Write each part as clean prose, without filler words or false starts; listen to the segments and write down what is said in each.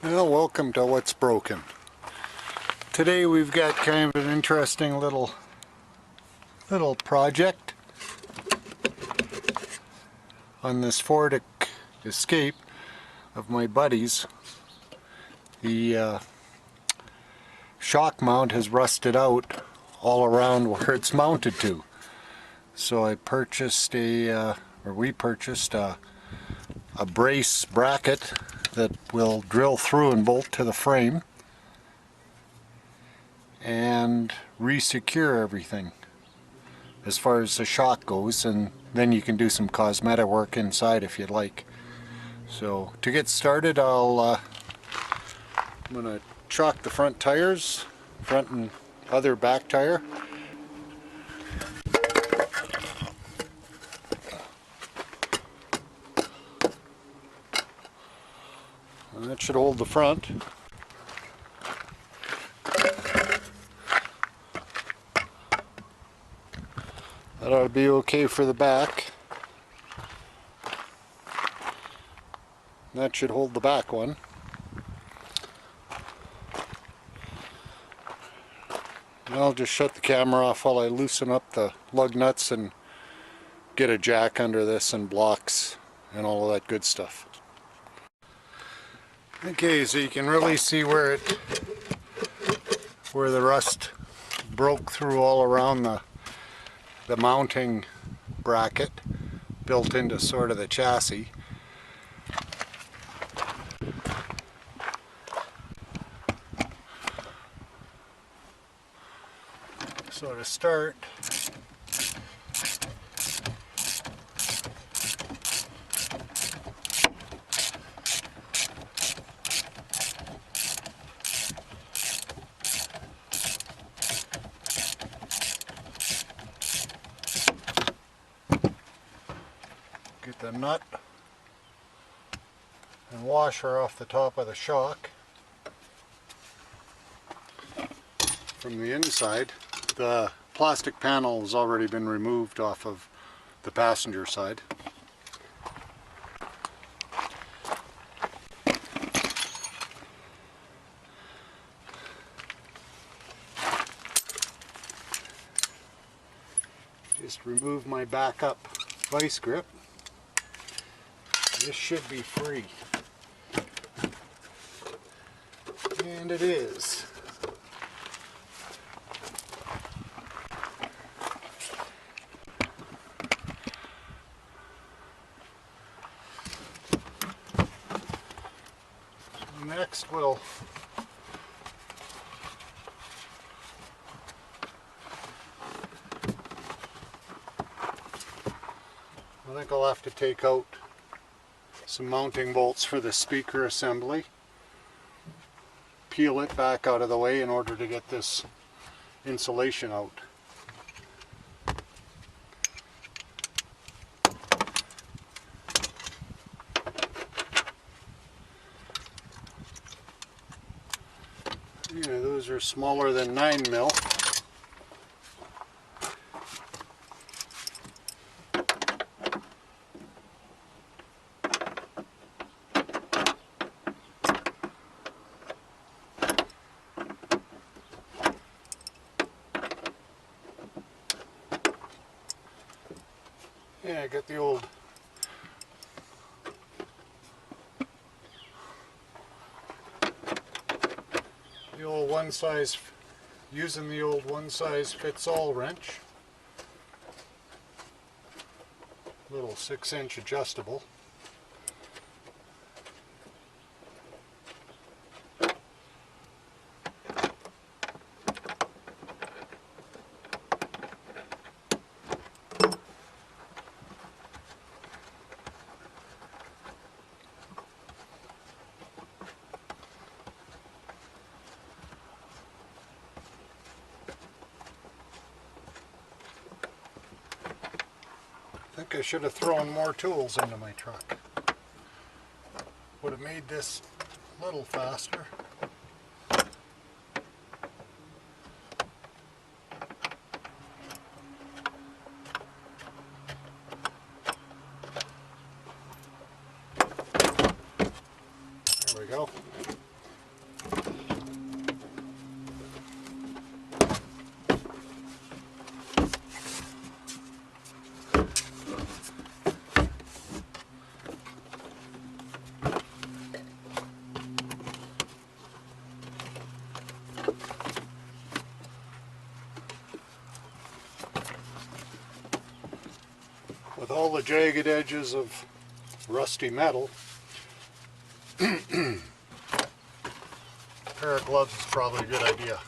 Well, welcome to What's Broken. Today we've got kind of an interesting little project on this Ford Escape of my buddy's. The shock mount has rusted out all around where it's mounted to. So I purchased we purchased a brace bracket that will drill through and bolt to the frame and re-secure everything as far as the shock goes, and then you can do some cosmetic work inside if you'd like. So to get started, I'm going to chock the front tires, front and other back tire. And that should hold the front. That ought to be okay for the back. That should hold the back one. And I'll just shut the camera off while I loosen up the lug nuts and get a jack under this and blocks and all of that good stuff. Okay, so you can really see where the rust broke through all around the mounting bracket built into sort of the chassis. So to start, get the nut and washer off the top of the shock. From the inside, the plastic panel has already been removed off of the passenger side. Just remove my backup vice grip. This should be free. And it is. So next I think I'll have to take out some mounting bolts for the speaker assembly, peel it back out of the way in order to get this insulation out. Yeah, those are smaller than 9 mil. Yeah, I got the old one size, using the old one size fits all wrench, little 6-inch adjustable. I think I should have thrown more tools into my truck. Would have made this a little faster. There we go. of jagged edges of rusty metal. A pair of gloves is probably a good idea.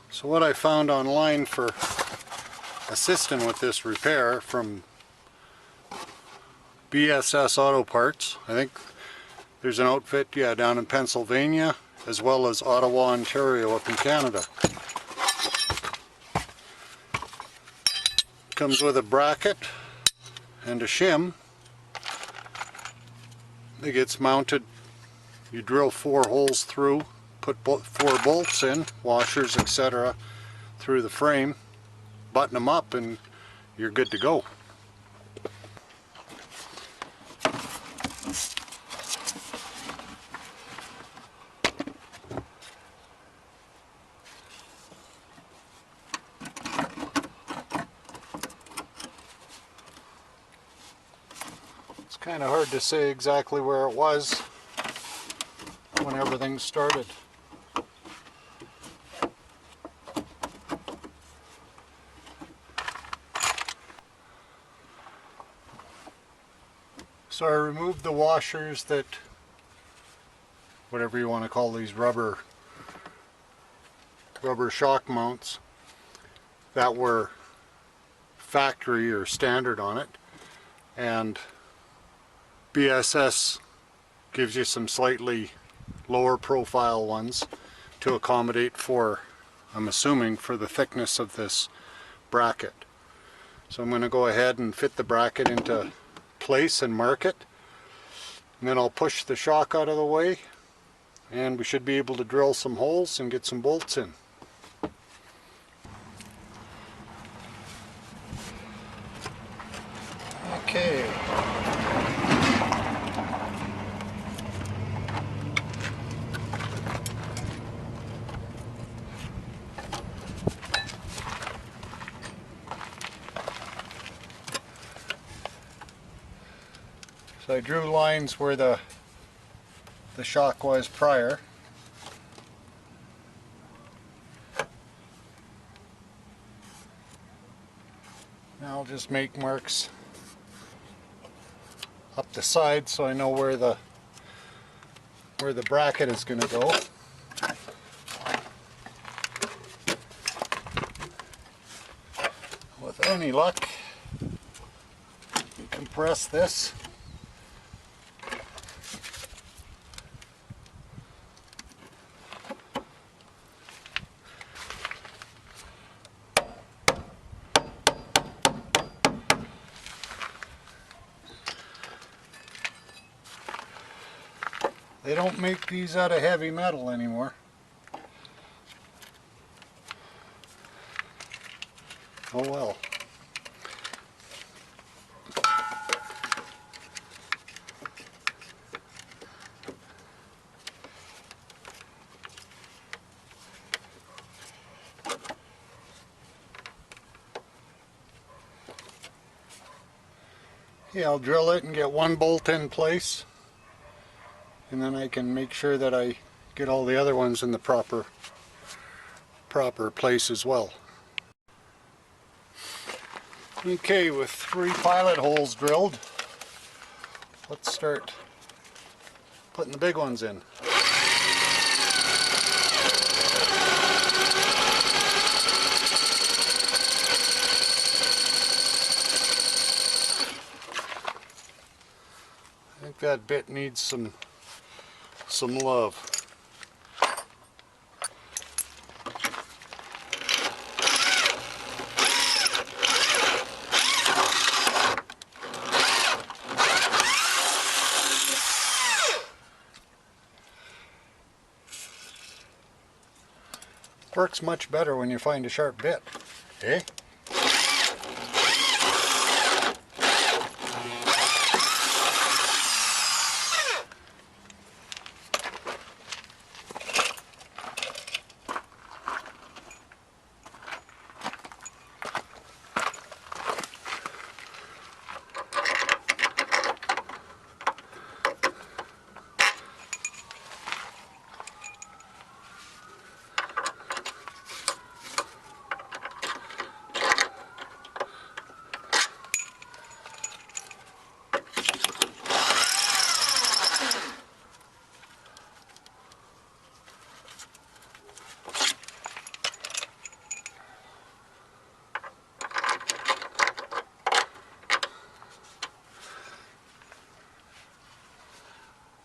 So what I found online for assisting with this repair from BSS Auto Parts, I think there's an outfit, yeah, down in Pennsylvania, as well as Ottawa, Ontario up in Canada. Comes with a bracket and a shim. It gets mounted, you drill 4 holes through, put 4 bolts in, washers, etc. through the frame, button them up, and you're good to go. It's kind of hard to say exactly where it was when everything started. So I removed the washers that, whatever you want to call these, rubber shock mounts that were factory or standard on it, and BSS gives you some slightly lower profile ones to accommodate for, I'm assuming, for the thickness of this bracket. So I'm going to go ahead and fit the bracket into place and mark it, and then I'll push the shock out of the way, and we should be able to drill some holes and get some bolts in. Okay. So I drew lines where the shock was prior. Now I'll just make marks up the side so I know where the bracket is going to go. With any luck, you compress this. They don't make these out of heavy metal anymore. Oh well. Yeah, I'll drill it and get one bolt in place, and then I can make sure that I get all the other ones in the proper place as well. Okay, with 3 pilot holes drilled, let's start putting the big ones in. I think that bit needs some love. Works much better when you find a sharp bit, eh?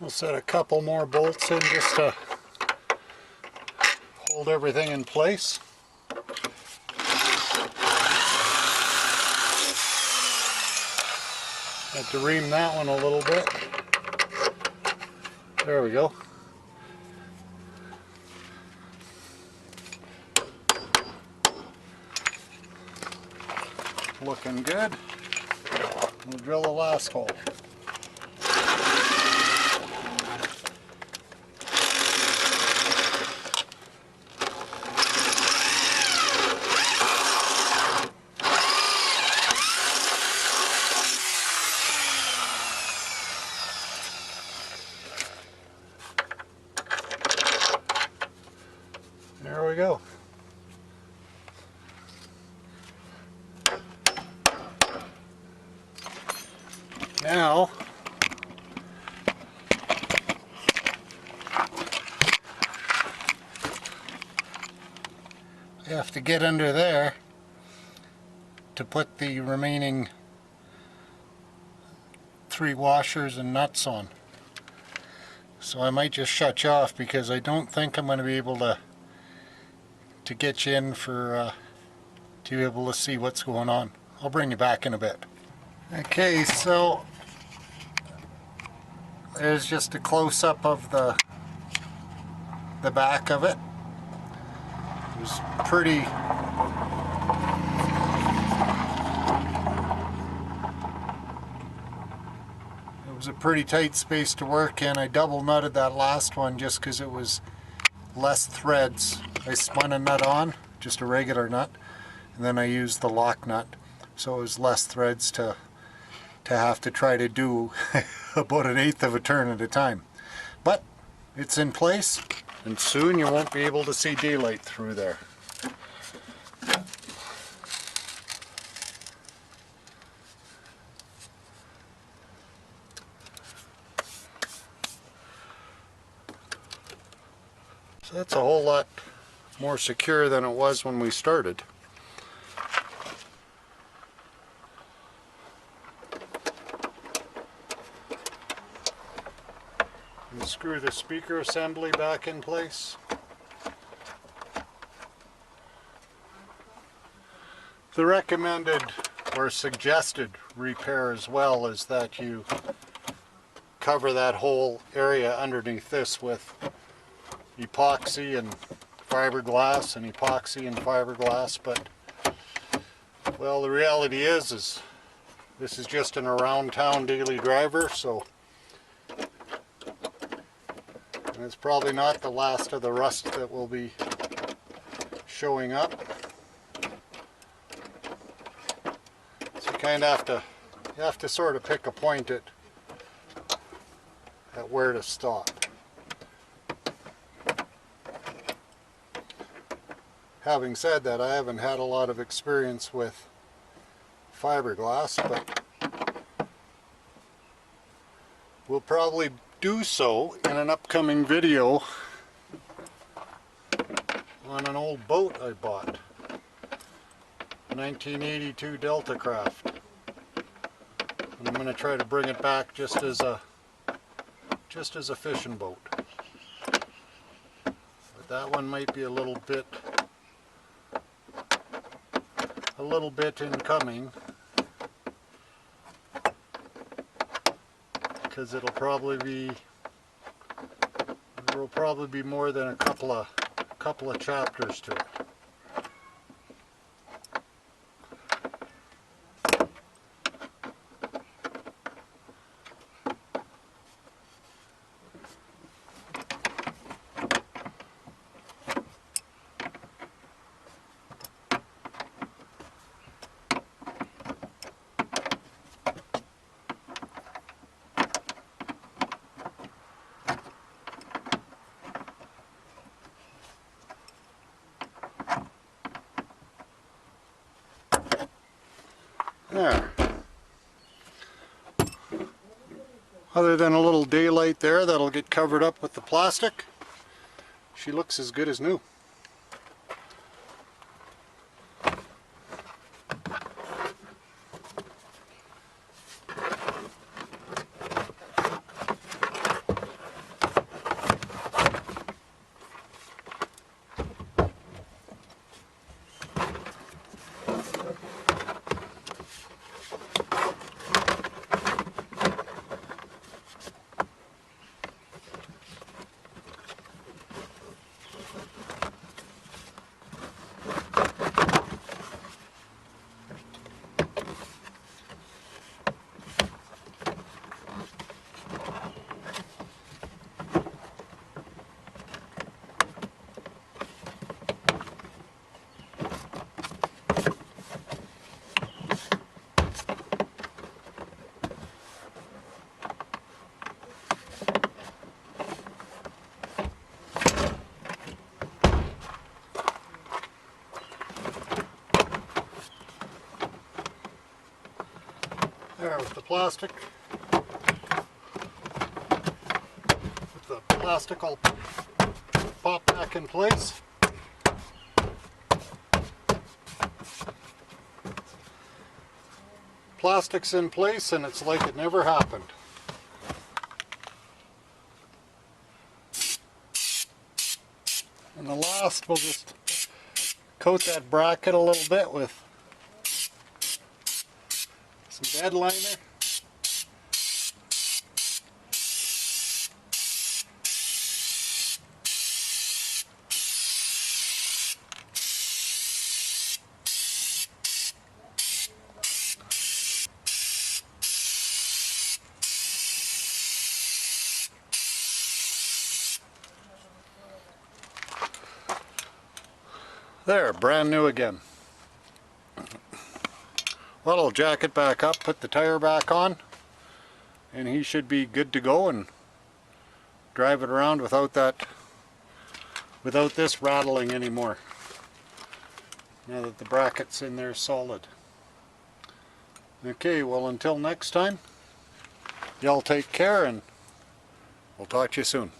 We'll set a couple more bolts in just to hold everything in place. Have to ream that one a little bit. There we go. Looking good. We'll drill the last hole. There we go. Now, I have to get under there to put the remaining 3 washers and nuts on. So I might just shut you off because I don't think I'm going to be able to get you in for to be able to see what's going on. I'll bring you back in a bit. Okay, so there's just a close-up of the back of it. It was pretty a pretty tight space to work in. I double nutted that last one just because it was less threads. I spun a nut on, just a regular nut, and then I used the lock nut, so it was less threads to have to try to do about 1/8 of a turn at a time. But it's in place, and soon you won't be able to see daylight through there. So that's a whole lot more secure than it was when we started. And screw the speaker assembly back in place. The recommended or suggested repair as well is that you cover that whole area underneath this with epoxy and fiberglass and epoxy and fiberglass, but well, the reality is this is just an around town daily driver, so and it's probably not the last of the rust that will be showing up. So you kind of have to sort of pick a point at where to stop. Having said that, I haven't had a lot of experience with fiberglass, but we'll probably do so in an upcoming video on an old boat I bought, 1982 Delta Craft. And I'm going to try to bring it back just as a fishing boat. But that one might be a little bit incoming, because there will probably be more than a couple of chapters to it. There. Other than a little daylight there that'll get covered up with the plastic, she looks as good as new. There with the plastic. With the plastic all pop back in place. Plastic's in place and it's like it never happened. And the last, we'll just coat that bracket a little bit with some bed liner. There, brand new again. Well, I'll jack it back up, put the tire back on, and he should be good to go and drive it around without this rattling anymore. Now that the bracket's in there solid. Okay, well until next time, y'all take care and we'll talk to you soon.